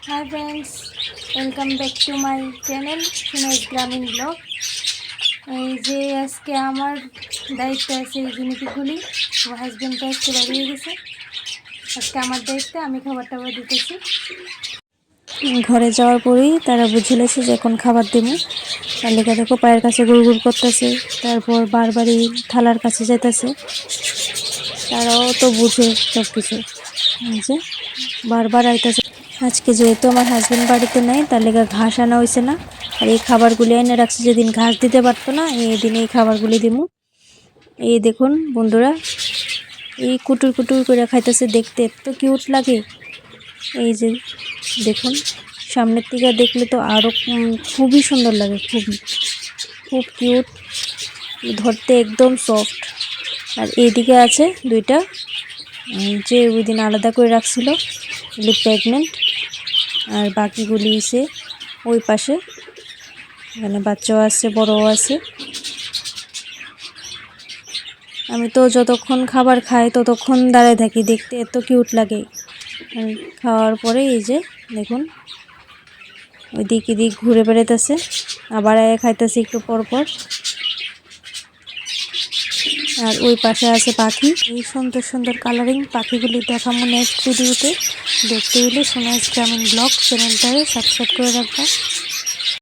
High friends, welcome back to my channel সুনেজ গ্রামীণ blog. এই যে আজকে আমার দায়িত্ব আছে এই জিনিসগুলি। আমার হাজব্যান্ড তো আজকে বেরিয়ে গেছে, আজকে আমার দায়িত্বে আমি খাবার টাবার দিতেছি। ঘরে যাওয়ার পরেই তারা বুঝেছে যে এখন খাবার দেবো। তালিকা দেখো পায়ের কাছে গুড় গুড় করতেছে, তারপর বারবারই থালার কাছে যেতেছে। তারাও তো বুঝে সব কিছু, যে বারবার আইতেছে। আজকে যেহেতু আমার হাজব্যান্ড বাড়িতে নেই, তার লেগে ঘাস আনা হয়েছে না। আর এই খাবারগুলি এনে রাখছে, যেদিন ঘাস দিতে পারতো না এই দিন এই খাবারগুলি দিমু। এই দেখুন বন্ধুরা, এই কুটুর কুটুর করে খাইতেছে, দেখতে এত কিউট লাগে। এই যে দেখুন, সামনের থেকে দেখলে তো আরও খুবই সুন্দর লাগে, খুব কিউট, ধরতে একদম সফট। আর এইদিকে আছে দুইটা, যে ওই দিন আলাদা করে রাখছিল, এগুলি প্রেগনেন্ট। আর বাকিগুলি এসে ওই পাশে, এখানে বাচ্চাও আছে বড়ও আছে। আমি তো যতক্ষণ খাবার খাই ততক্ষণ দাঁড়ায় থাকি, দেখতে এত কিউট লাগে। খাওয়ার পরে এই যে দেখুন, ওই দিক এদিক ঘুরে বেড়াইতেছে, আবার খাইতেছে একটু পর পর। আর ওই পাশে আছে পাখি। এই সুন্দর সুন্দর কালারিং পাখিগুলি দেখাবো নেক্সট ভিডিওতে। দেখতে হলে সুনেজ গ্রামীণ ব্লগ চ্যানেলটাকে সাবস্ক্রাইব করে রাখবা।